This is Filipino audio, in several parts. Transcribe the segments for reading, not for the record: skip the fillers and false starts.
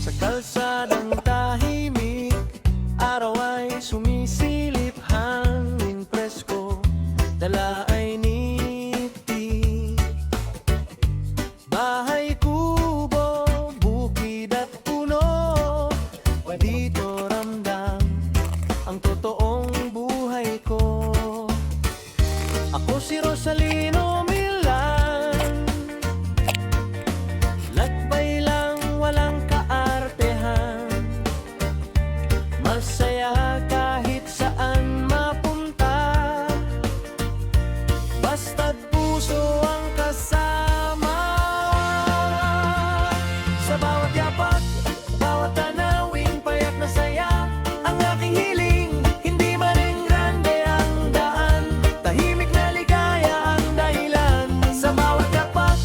Sa kalsadang tahimik, araw ay sumisilip, hangin presko, dala ay niti. Bahay, kubo, bukid at puno, dito ramdam ang totoong buhay ko. Ako si Rosalino Milan, lakbay lang walang kaartehan, masaya kahit saan mapunta, basta't puso ang kasama. Sa bawat yapak, bawat tanawing payak na saya, ang aking hiling, hindi maring grande ang daan, tahimik na ligaya ang dahilan. Sa bawat yapak,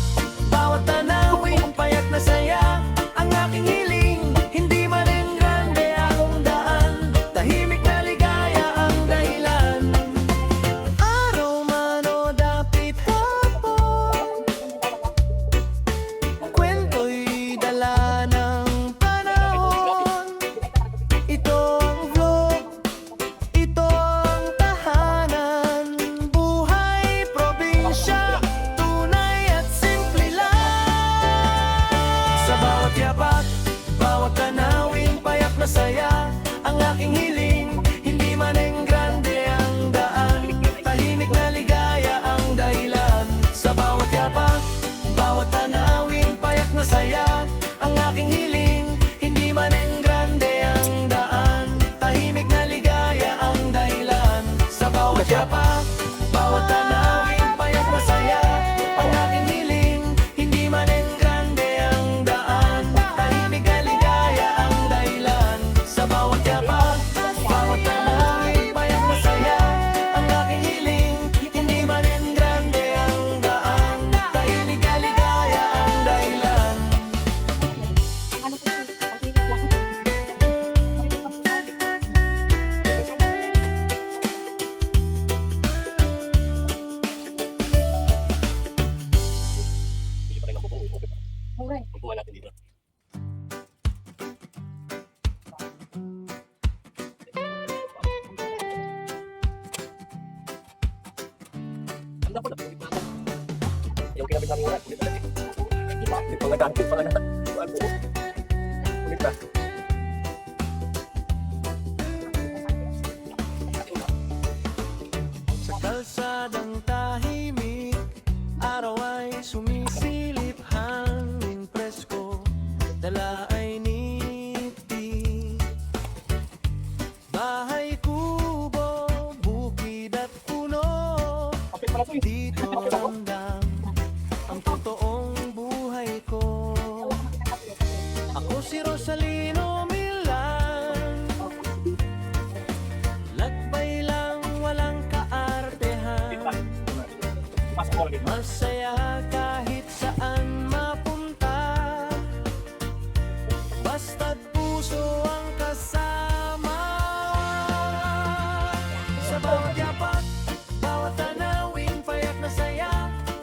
bawat tanawing payak na saya, ang aking hiling, hindi maring grande ang daan, tahimik na ligaya ang dahilan. Araw man o dapit hapon, kwento'y dala ng panahon. Ito ang vlog, ito ang tahanan, buhay probinsya, tunay at simple lang. Sa bawat yapak, bawat tanawin, payak na saya, ang aking hiling, hindi maning grande ang daan, tahimik na ligaya ang dahilan. Sa bawat yapak, bawat tanawin, payak na saya, ang aking hiling, hindi maning grande ang daan, tahimik na ligaya ang dahilan. Sa bawat yapak, bawat tanawin, payak na saya, ang aking hiling, hindi maning grande ang daan, tahimik na ligaya ang dahilan. Sa bawat yapak, bawat tanawin, payak na saya, ang aking hiling, hindi maning grande ang daan, tahimik na ligaya ang dahilan. Pili pa rin ang bubong. Okay pa. Upuan natin dito. Ang dapat na pili pa ako. Yung kinabit namin ulan. Ulit na natin. Ulit pa nga dahil pa nga na. Upuan mo. Ulit na. Sa kalsadang tahimik, araw ay sumisilip, hangin presko, dala ay niti. Bahay, kubo, bukid at puno, Kapit pala ito eh. dito ramdam ang totoong buhay ko. Ako si Rosalino Milan, lakbay lang walang kaartehan, Pasok ko lagi. masaya kahit saan mapunta, basta't puso ang kasama. Sa bawat yapak, bawat tanawing, payak na saya,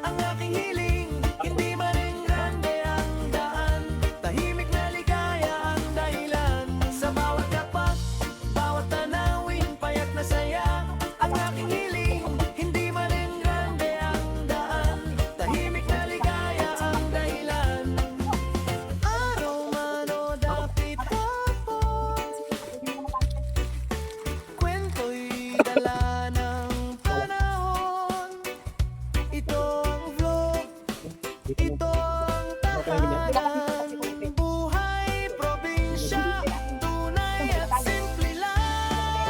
ang aking hiling, hindi maring grande ang daan, tahimik na ligaya ang dahilan. Sa bawat yapak, bawat tanawing, payak na saya, ang aking hiling, hindi maring grande ang daan, tahimik na ligaya ang dahilan. Araw man o dapit hapon, kwento'y dala ng panahon. Ito ang vlog, ito ang tahanan, buhay probinsya, tunay at simple lang.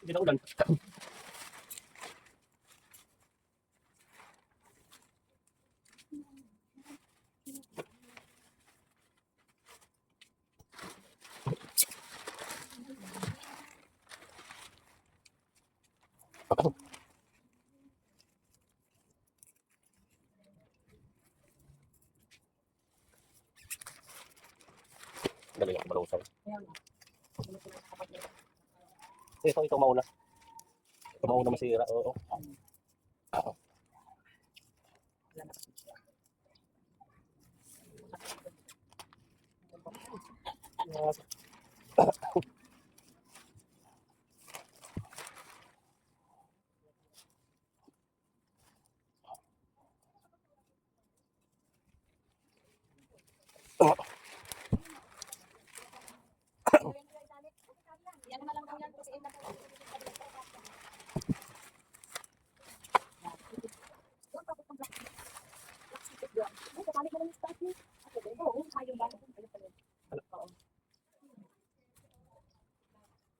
Hindi na ulan. Dali ako malusay. Ito mauna. Ito mauna masira. Oo.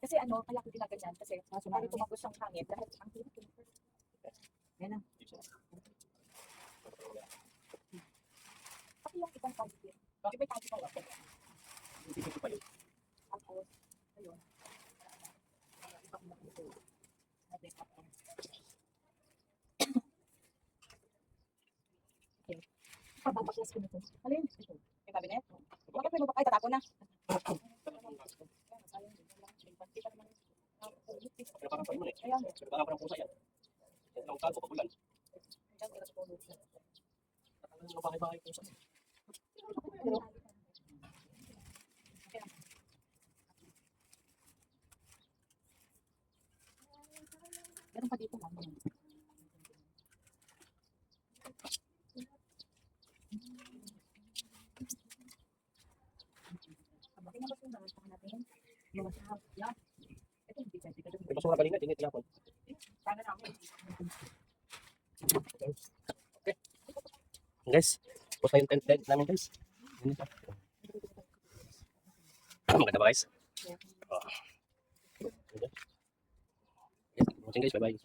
Kasi ano, kaya ko ginaganyan kasi para tumagos ang hangin dahil ang hirap yun. Yan na. Pati yung ibang tawag. Iba'y tawag pa ako. Tapos, ayun. Ibang ito. Okay. Pababaklas ko nito. Alin? Ito. May cabinet? Bakit may mabakay? Tatapon na. Pero parang pa eh. Pero baka parang pusa yan. Yan lang kalbo pag ulan. Ano bahay-bahay pusa. Meron pa dito lang. Tingnan mo kung bakit natin. Yung masahap. Yan. Ito yung pizza. May basura kanina, hindi tinapon. Sana namin. Okay. Guys, post na yung tent namin guys. Maganda ba guys? Yes, watching guys, bye bye.